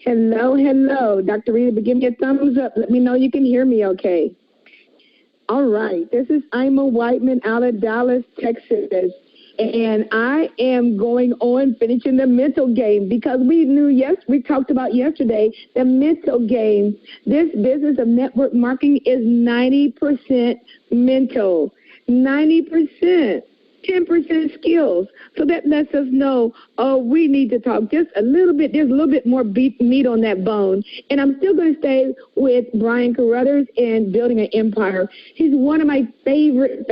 Hello, hello. Dr. Rita, give me a thumbs up. Let me know you can hear me okay. All right. This is Ima Whiteman out of Dallas, Texas. And I am going on finishing the mental game because we talked about yesterday, the mental game. This business of network marketing is 90% mental, 90%. 10% skills. So that lets us know, we need to talk just a little bit. There's a little bit more meat on that bone. And I'm still going to stay with Brian Carruthers and Building an Empire. He's one of my favorite.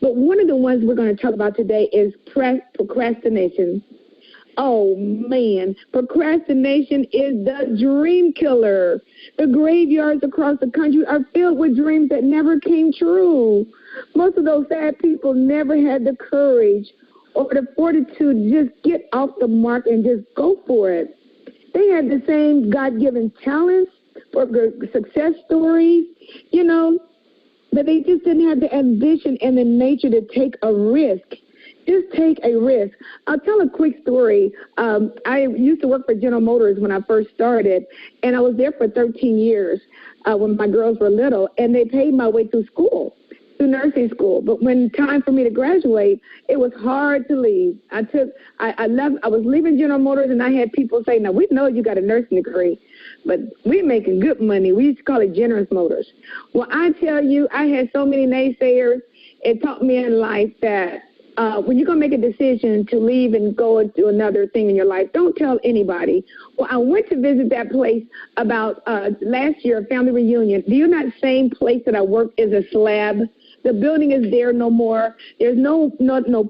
But one of the ones we're going to talk about today is procrastination. Oh, man, procrastination is the dream killer. The graveyards across the country are filled with dreams that never came true. Most of those sad people never had the courage or the fortitude to just get off the mark and just go for it. They had the same God-given talents for success stories, but they just didn't have the ambition and the nature to take a risk. Just take a risk. I'll tell a quick story. I used to work for General Motors when I first started, and I was there for 13 years when my girls were little, and they paid my way through school, through nursing school. But when time for me to graduate, it was hard to leave. I was leaving General Motors, and I had people say, now, we know you got a nursing degree, but we're making good money. We used to call it Generous Motors. Well, I tell you, I had so many naysayers. It taught me in life that when you're going to make a decision to leave and go and do another thing in your life, don't tell anybody. Well, I went to visit that place about last year, a family reunion. Do you know that same place that I worked is a slab? The building is there no more. There's no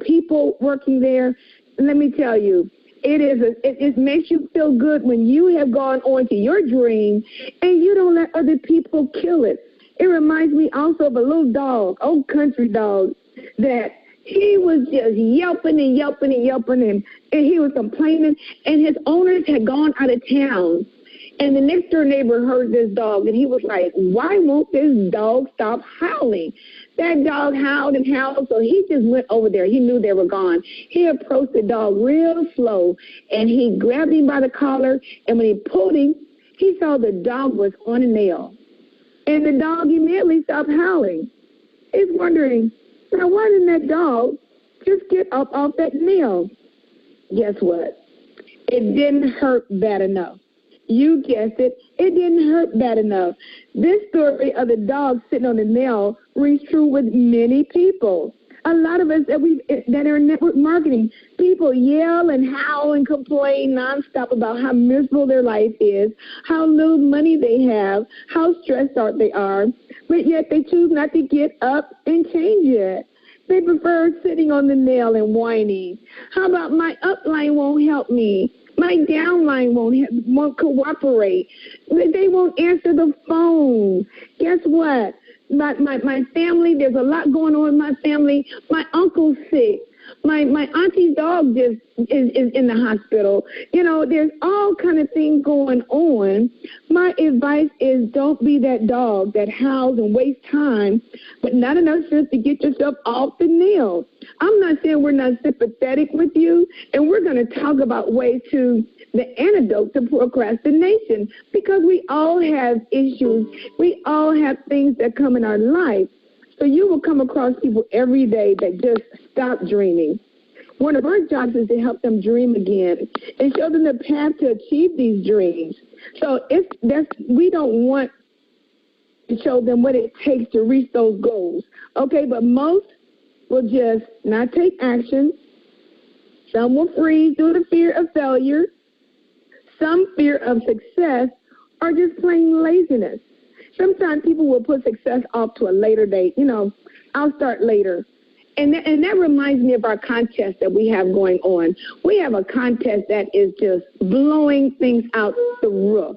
people working there. Let me tell you, it makes you feel good when you have gone on to your dream and you don't let other people kill it. It reminds me also of a little dog, old country dog, that he was just yelping, and he was complaining, and his owners had gone out of town. And the next door neighbor heard this dog, and he was like, why won't this dog stop howling? That dog howled and howled, so he just went over there. He knew they were gone. He approached the dog real slow, and he grabbed him by the collar, and when he pulled him, he saw the dog was on a nail. And the dog immediately stopped howling. He's wondering, now, why didn't that dog just get up off that nail? Guess what? It didn't hurt bad enough. You guessed it. It didn't hurt bad enough. This story of the dog sitting on the nail rings true with many people. A lot of us that are in network marketing, people yell and howl and complain nonstop about how miserable their life is, how little money they have, how stressed out they are, but yet they choose not to get up and change it. They prefer sitting on the nail and whining. How about my upline won't help me? My downline won't cooperate. They won't answer the phone. Guess what? My family, there's a lot going on in my family. My uncle's sick. My auntie's dog just is in the hospital. There's all kind of things going on. My advice is don't be that dog that howls and wastes time, but not enough sense to get yourself off the nail. I'm not saying we're not sympathetic with you, and we're going to talk about ways to the antidote to procrastination, because we all have issues. We all have things that come in our life. So you will come across people every day that just stop dreaming. One of our jobs is to help them dream again and show them the path to achieve these dreams. So we don't want to show them what it takes to reach those goals. Okay, but most will just not take action. Some will freeze due to fear of failure. Some fear of success, or just plain laziness. Sometimes people will put success off to a later date. I'll start later. And that reminds me of our contest that we have going on. We have a contest that is just blowing things out the roof.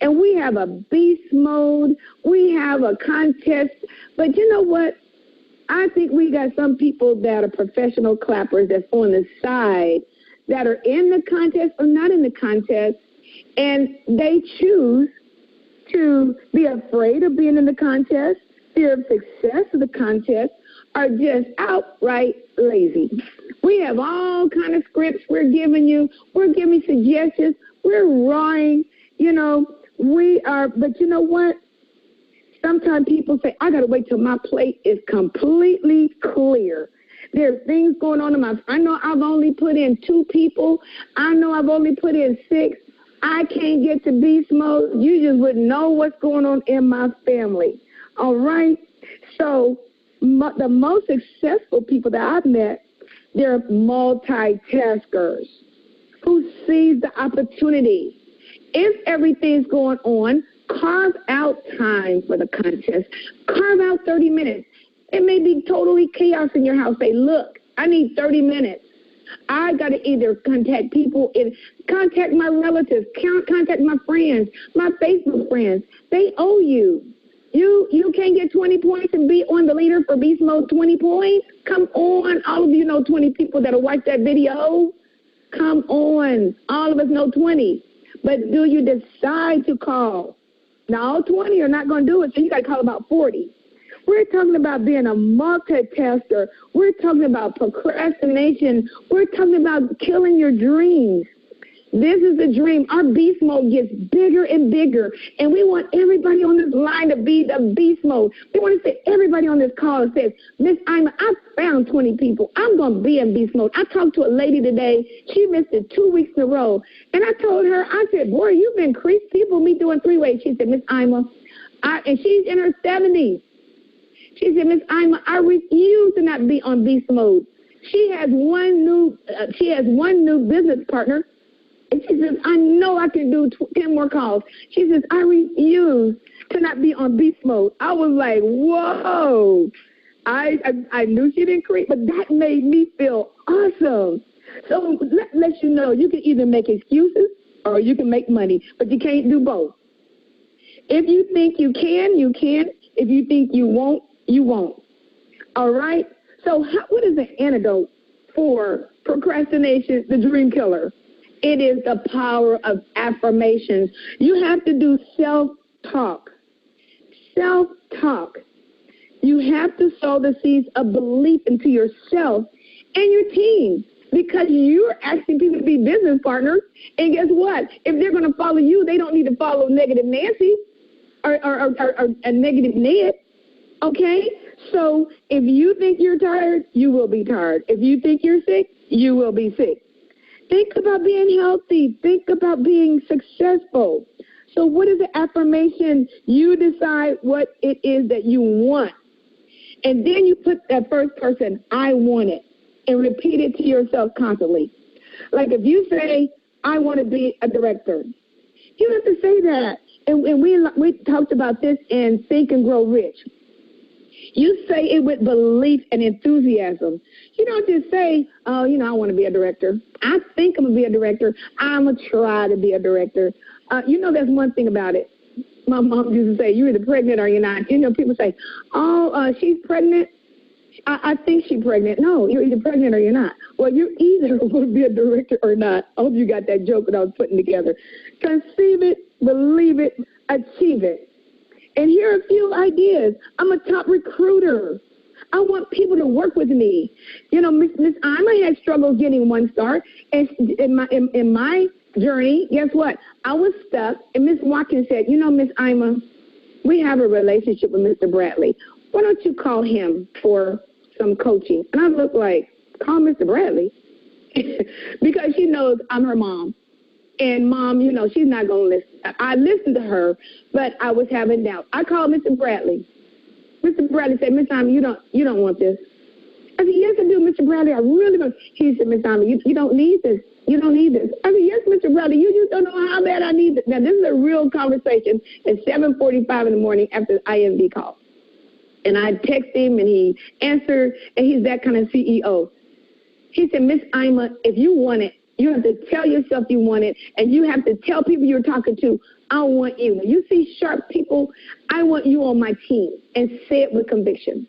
And we have a beast mode. We have a contest. But you know what? I think we got some people that are professional clappers that's on the side that are in the contest or not in the contest, and they choose to be afraid of being in the contest, fear of success of the contest, or just outright lazy. We have all kind of scripts we're giving you. We're giving suggestions. We're roaring, we are, but you know what? Sometimes people say, I got to wait till my plate is completely clear. There's things going on in I know I've only put in 2 people. I know I've only put in 6. I can't get to beast mode. You just wouldn't know what's going on in my family. All right? So the most successful people that I've met, they're multitaskers who seize the opportunity. If everything's going on, carve out time for the contest. Carve out 30 minutes. It may be totally chaos in your house. Say, look, I need 30 minutes. I got to either contact people, contact my relatives, contact my friends, my Facebook friends. They owe you. You can't get 20 points and be on the leader for Beast Mode 20 points? Come on. All of you know 20 people that'll watch that video. Come on. All of us know 20. But do you decide to call? Now, all 20 are not going to do it, so you got to call about 40. We're talking about being a multitasker. We're talking about procrastination. We're talking about killing your dreams. This is the dream. Our beast mode gets bigger and bigger, and we want everybody on this line to be the beast mode. We want to say everybody on this call that says, Miss Ima, I found 20 people. I'm going to be in beast mode. I talked to a lady today. She missed it 2 weeks in a row, and I told her, I said, boy, you've increased people me doing 3-way. She said, Miss Ima, and she's in her 70s. She said, Miss Ima, I refuse to not be on beast mode. She has one new business partner. And she says, I know I can do 10 more calls. She says, I refuse to not be on beast mode. I was like, whoa. I knew she didn't create, but that made me feel awesome. So let you know, you can either make excuses or you can make money, but you can't do both. If you think you can, you can. If you think you won't, you won't. All right? So what is the antidote for procrastination, the dream killer? It is the power of affirmations. You have to do self-talk. Self-talk. You have to sow the seeds of belief into yourself and your team, because you're asking people to be business partners. And guess what? If they're going to follow you, they don't need to follow negative Nancy or a negative Ned. Okay? So if you think you're tired, you will be tired. If you think you're sick, you will be sick. Think about being healthy. Think about being successful. So what is the affirmation? You decide what it is that you want. And then you put that first person, I want it, and repeat it to yourself constantly. Like if you say, I want to be a director, you have to say that. And we talked about this in Think and Grow Rich. You say it with belief and enthusiasm. You don't just say, oh, I want to be a director. I think I'm going to be a director. I'm going to try to be a director. There's one thing about it. My mom used to say, you're either pregnant or you're not. People say, oh, she's pregnant. I think she's pregnant. No, you're either pregnant or you're not. Well, you're either going to be a director or not. I hope you got that joke that I was putting together. Conceive it, believe it, achieve it. And here are a few ideas. I'm a top recruiter. I want people to work with me. Miss Ima had struggles getting 1 star. And in my journey, guess what? I was stuck. And Miss Watkins said, Miss Ima, we have a relationship with Mr. Bradley. Why don't you call him for some coaching? And I look like, call Mr. Bradley? Because she knows I'm her mom. And Mom, she's not going to listen. I listened to her, but I was having doubt. I called Mr. Bradley. Mr. Bradley said, Miss Ima, you don't want this. I said, yes, I do, Mr. Bradley. I really don't. He said, Miss Ima, you don't need this. You don't need this. I said, yes, Mr. Bradley, you just don't know how bad I need this. Now, this is a real conversation at 7:45 in the morning after the IMV call. And I text him, and he answered, and he's that kind of CEO. He said, Miss Ima, if you want it, you have to tell yourself you want it, and you have to tell people you're talking to, I want you. When you see sharp people, I want you on my team, and say it with conviction.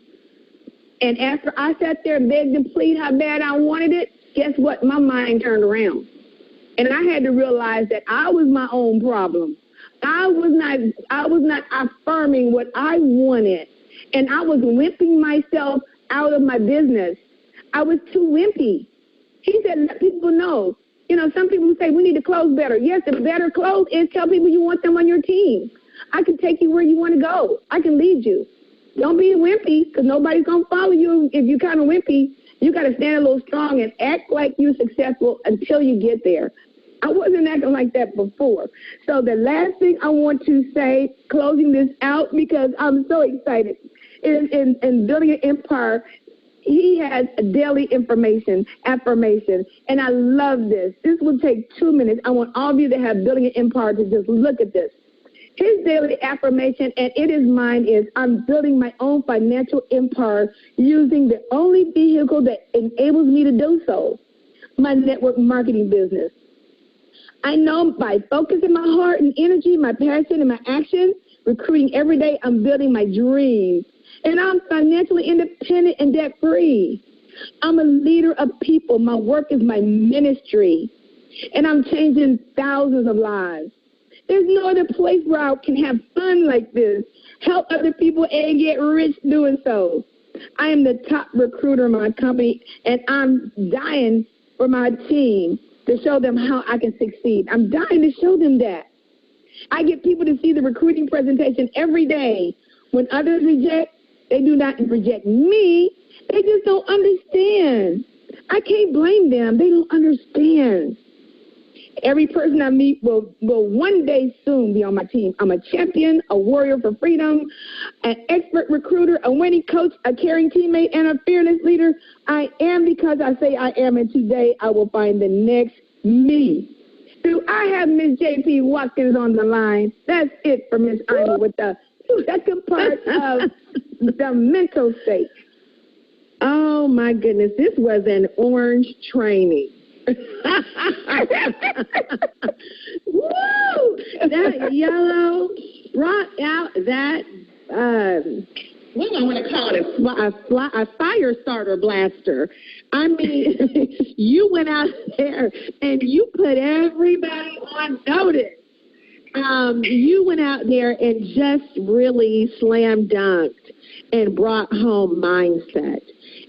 And after I sat there and begged and pleaded how bad I wanted it, guess what? My mind turned around. And I had to realize that I was my own problem. I was not affirming what I wanted. And I was wimping myself out of my business. I was too wimpy. He said, let people know Some people say we need to close better. Yes, the better close is tell people you want them on your team. I can take you where you want to go. I can lead you. Don't be wimpy, because nobody's going to follow you if you're kind of wimpy. You got to stand a little strong and act like you're successful until you get there. I wasn't acting like that before. So the last thing I want to say, closing this out, because I'm so excited, is in building an empire, he has daily affirmation, and I love this. This will take 2 minutes. I want all of you that have building an empire to just look at this. His daily affirmation, and it is mine, is I'm building my own financial empire using the only vehicle that enables me to do so, my network marketing business. I know by focusing my heart and energy, my passion and my action, recruiting every day, I'm building my dreams. And I'm financially independent and debt-free. I'm a leader of people. My work is my ministry. And I'm changing thousands of lives. There's no other place where I can have fun like this, help other people, and get rich doing so. I am the top recruiter in my company, and I'm dying for my team to show them how I can succeed. I'm dying to show them that. I get people to see the recruiting presentation every day. When others reject, they do not reject me. They just don't understand. I can't blame them. They don't understand. Every person I meet will one day soon be on my team. I'm a champion, a warrior for freedom, an expert recruiter, a winning coach, a caring teammate, and a fearless leader. I am because I say I am, and today I will find the next me. Do I have Miss J.P. Watkins on the line? That's it for Miss Ima with the second part of the mental state. Oh, my goodness. This was an orange training. Woo! That yellow brought out that, what do I want to call it, a fire starter blaster. I mean, you went out there and you put everybody on notice. You went out there and just really slam dunked and brought home mindset.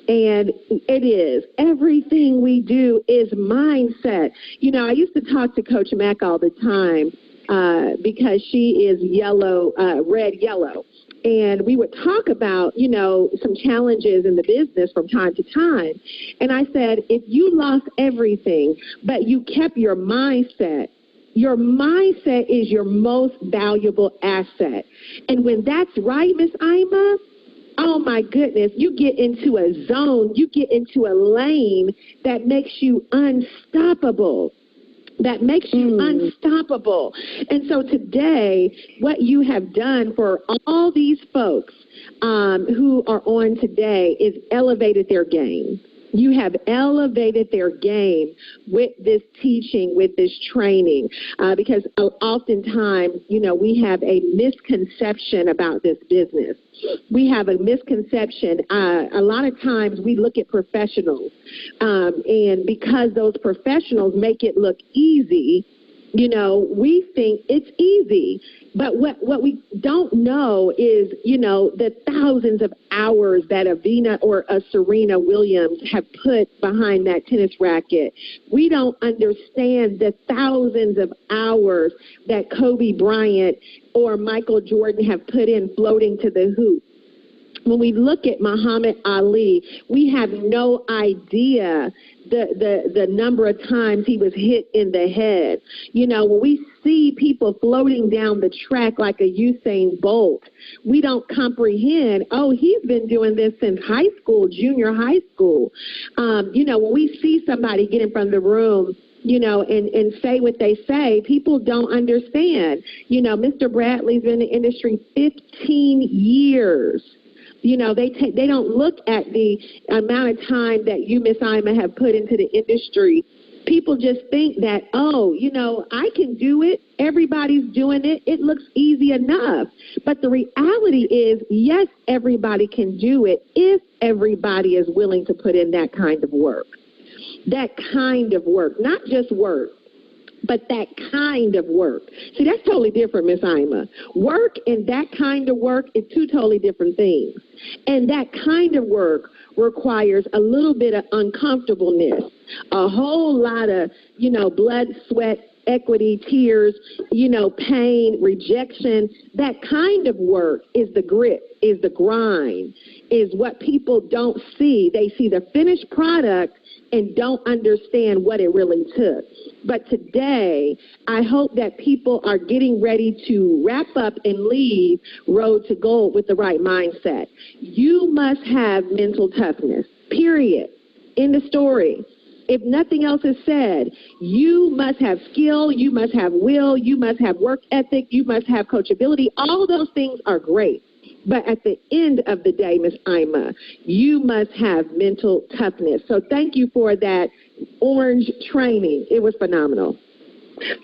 And it is. Everything we do is mindset. I used to talk to Coach Mack all the time because she is red yellow. And we would talk about, some challenges in the business from time to time. And I said, if you lost everything, but you kept your mindset is your most valuable asset. And when that's right, Miss Ima, oh, my goodness, you get into a zone, you get into a lane that makes you unstoppable. Unstoppable. And so today, what you have done for all these folks who are on today is elevated their game. You have elevated their game with this teaching, with this training, because oftentimes, we have a misconception about this business. We have a misconception. A lot of times we look at professionals, and because those professionals make it look easy, we think it's easy. But what we don't know is, the thousands of hours that a Venus or a Serena Williams have put behind that tennis racket. We don't understand the thousands of hours that Kobe Bryant or Michael Jordan have put in floating to the hoop. When we look at Muhammad Ali, we have no idea the number of times he was hit in the head. When we see people floating down the track like a Usain Bolt, we don't comprehend, he's been doing this since high school, junior high school. When we see somebody get in front of the room, and say what they say, people don't understand. Mr. Bradley's been in the industry 15 years. They don't look at the amount of time that you, Miss Ima, have put into the industry. People just think that, I can do it. Everybody's doing it. It looks easy enough. But the reality is, yes, everybody can do it if everybody is willing to put in that kind of work. That kind of work, not just work, but that kind of work. See, that's totally different, Miss Ima. Work and that kind of work is two totally different things. And that kind of work requires a little bit of uncomfortableness, a whole lot of, blood, sweat, equity, tears, pain, rejection. That kind of work is the grit, is the grind, is what people don't see. They see the finished product and don't understand what it really took. But today, I hope that people are getting ready to wrap up and leave Road to Gold with the right mindset. You must have mental toughness, period. End of story. If nothing else is said, you must have skill, you must have will, you must have work ethic, you must have coachability. All those things are great. But at the end of the day, Ms. Ima, you must have mental toughness. So thank you for that orange training. It was phenomenal.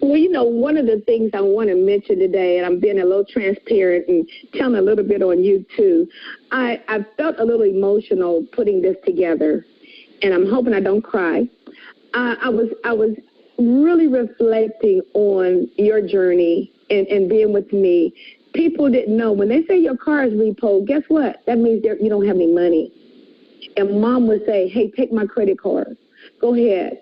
Well, one of the things I want to mention today, and I'm being a little transparent and telling a little bit on you too, I felt a little emotional putting this together, and I'm hoping I don't cry. I was really reflecting on your journey and being with me. People didn't know. When they say your car is repo, guess what? That means you don't have any money. And Mom would say, hey, take my credit card. Go ahead.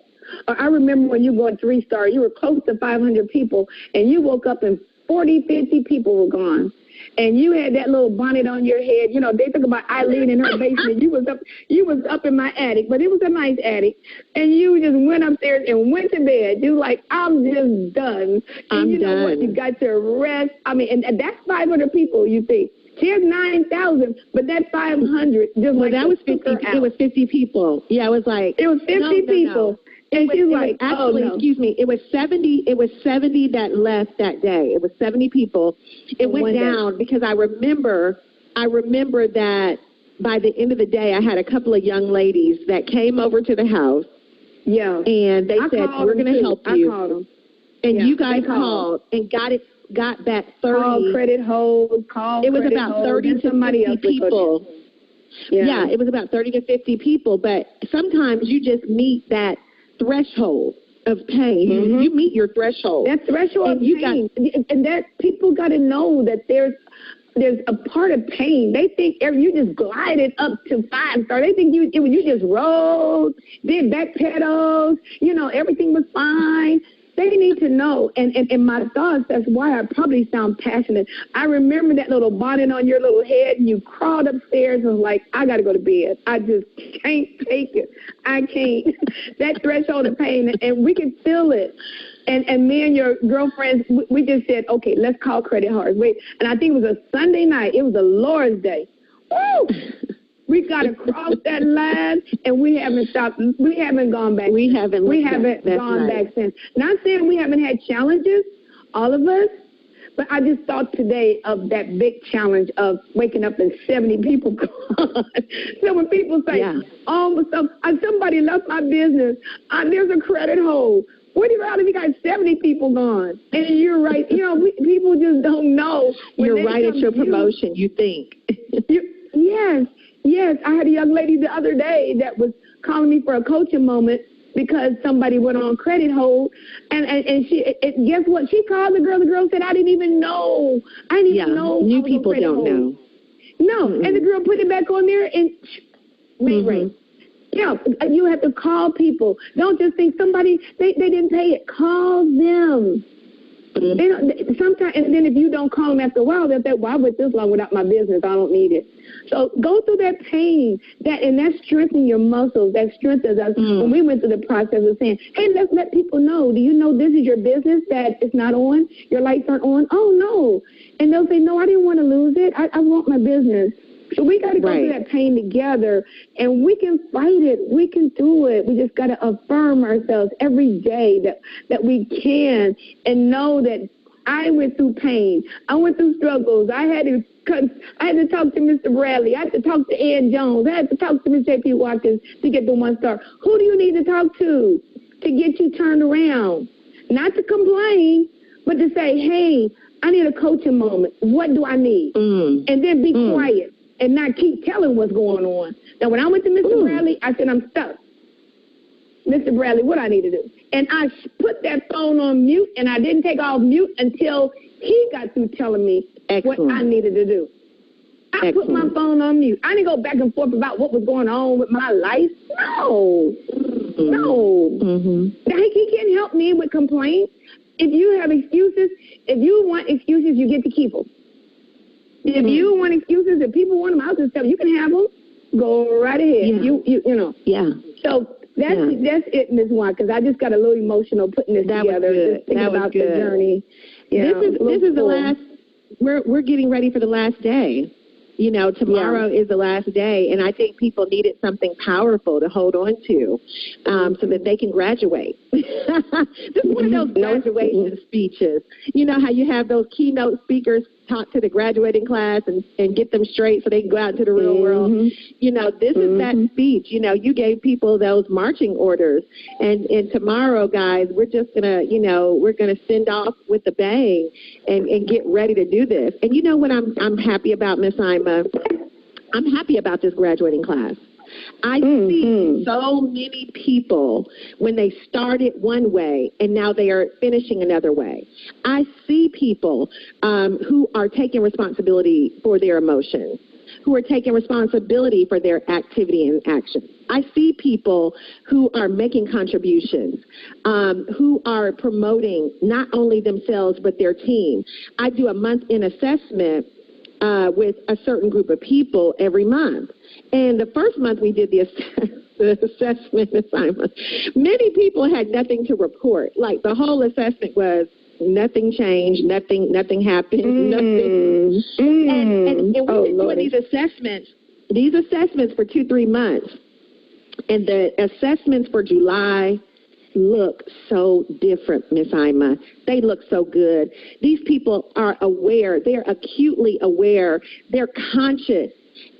Or I remember when you were going 3-star, you were close to 500 people, and you woke up and 40, 50 people were gone. And you had that little bonnet on your head. They talk about Eileen in her basement. You was up in my attic, but it was a nice attic. And you just went upstairs and went to bed. You like, I'm just done. And you know what? You got your rest. I mean, and that's 500 people, you think. Here's 9,000, but that 500 just well, that was 50. It was 50 people. Yeah, it was like it was 50 people. No. And she's like, actually, excuse me, it was 70 that left that day. It was 70 people. It went down because I remember that by the end of the day, I had a couple of young ladies that came over to the house. Yeah. And they said, we're going to help you. I called them. And you guys called and got back 30. Call credit hold, it was about 30 to 50 people. Yeah, it was about 30 to 50 people. But sometimes you just meet that threshold of pain. Mm-hmm. You meet your threshold. That threshold of pain. And that people got to know that there's a part of pain. They think you just glided up to 5-star. They think you just rode, did back pedals, everything was fine. They need to know, and my thoughts, that's why I probably sound passionate. I remember that little bonnet on your little head, and you crawled upstairs and was like, I got to go to bed. I just can't take it. I can't. That threshold of pain, and we can feel it. And me and your girlfriends, we just said, okay, let's call Credit Hard. Wait, and I think it was a Sunday night. It was a Lord's Day. Woo! We got to cross that line, and we haven't stopped. We haven't gone back. We haven't gone back since. Not saying we haven't had challenges, all of us, but I just thought today of that big challenge of waking up and 70 people gone. So when people say, somebody left my business, there's a credit hold. What do you rather if you got 70 people gone? And you're right. People just don't know. You're right at your promotion, you think. Yes, I had a young lady the other day that was calling me for a coaching moment because somebody went on credit hold, and guess what? She called the girl. The girl said, I didn't even know. New people don't know. No, and the girl put it back on there and made rain. Yeah, you have to call people. Don't just think somebody they didn't pay it. Call them. Sometimes, and then if you don't call them after a while, they'll say, well, I went this long without my business. I don't need it. So go through that pain, and that strengthens your muscles. That strengthens us. When we went through the process of saying, hey, let's let people know. Do you know this is your business that it's not on? Your lights aren't on? Oh, no. And they'll say, no, I didn't want to lose it. I want my business. So we got to go through that pain together, and we can fight it. We can do it. We just got to affirm ourselves every day that we can, and know that I went through pain. I went through struggles. I had to talk to Mr. Bradley. I had to talk to Ann Jones. I had to talk to Ms. J.P. Watkins to get the 1-star. Who do you need to talk to get you turned around? Not to complain, but to say, hey, I need a coaching moment. What do I need? And then be quiet. And not keep telling what's going on. Now, when I went to Mr. Bradley, I said, I'm stuck. Mr. Bradley, what I need to do? And I put that phone on mute, and I didn't take off mute until he got through telling me what I needed to do. I put my phone on mute. I didn't go back and forth about what was going on with my life. No. He can't help me with complaints. If you have excuses, if you want excuses, you get to keep them. If you want excuses, if people want them out and stuff, you can have them. Go right ahead. Yeah. You know. Yeah. So that's it, Ms. Juan, because I just got a little emotional putting this together. Just thinking about the journey. This is the last. We're getting ready for the last day. You know, tomorrow is the last day, and I think people needed something powerful to hold on to so that they can graduate. This is one of those graduation speeches. You know how you have those keynote speakers talk to the graduating class and get them straight so they can go out into the real world. You know, this is that speech. You know, you gave people those marching orders. And tomorrow, guys, we're just going to, you know, we're going to send off with a bang and get ready to do this. And you know what I'm happy about, Miss Ima? I'm happy about this graduating class. I see so many people when they started one way and now they are finishing another way. I see people who are taking responsibility for their emotions, who are taking responsibility for their activity and action. I see people who are making contributions, who are promoting not only themselves but their team. I do a month-end assessment with a certain group of people every month. And the first month we did the assessment assignment, many people had nothing to report. Like the whole assessment was nothing changed, nothing happened, nothing. And we've been doing these assessments for 2-3 months. And the assessments for July look so different, Miss Ima. They look so good. These people are aware. They're acutely aware. They're conscious.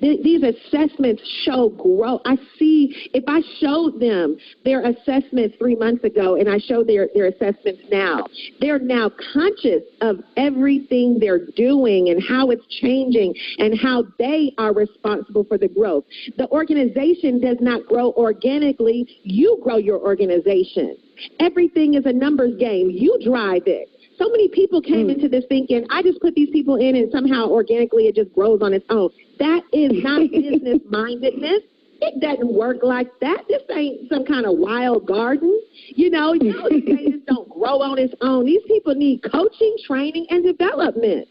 These assessments show growth. I see, if I showed them their assessments 3 months ago and I show their assessments now, they're now conscious of everything they're doing and how it's changing and how they are responsible for the growth. The organization does not grow organically. You grow your organization. Everything is a numbers game. You drive it. So many people came into this thinking, I just put these people in and somehow organically it just grows on its own. That is not business-mindedness. It doesn't work like that. This ain't some kind of wild garden. You know, these things don't grow on its own. These people need coaching, training, and development.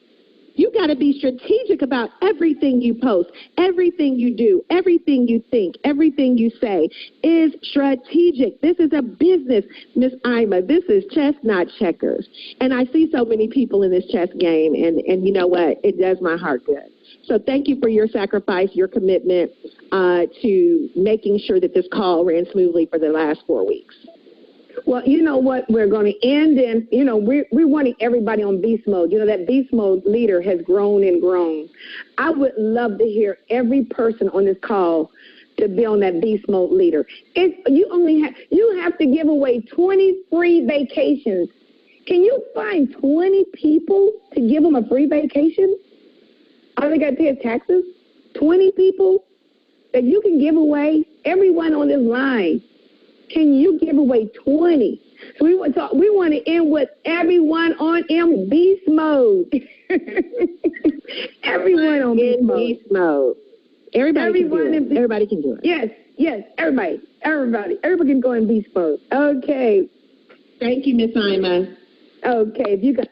You got to be strategic about everything you post, everything you do, everything you think, everything you say is strategic. This is a business, Miss Ima. This is chess, not checkers. And I see so many people in this chess game, and you know what? It does my heart good. So thank you for your sacrifice, your commitment to making sure that this call ran smoothly for the last 4 weeks. Well, you know what? We're going to end in, you know, we're wanting everybody on beast mode. You know, that beast mode leader has grown and grown. I would love to hear every person on this call to be on that beast mode leader. You have to give away 20 free vacations. Can you find 20 people to give them a free vacation? All they got to pay is taxes? 20 people that you can give away, everyone on this line. Can you give away 20? So we want to end with everyone on beast mode. Everyone on beast mode. Everybody can do it. Yes, everybody can go in beast mode. Okay. Thank you, Miss Ima. Okay, if you can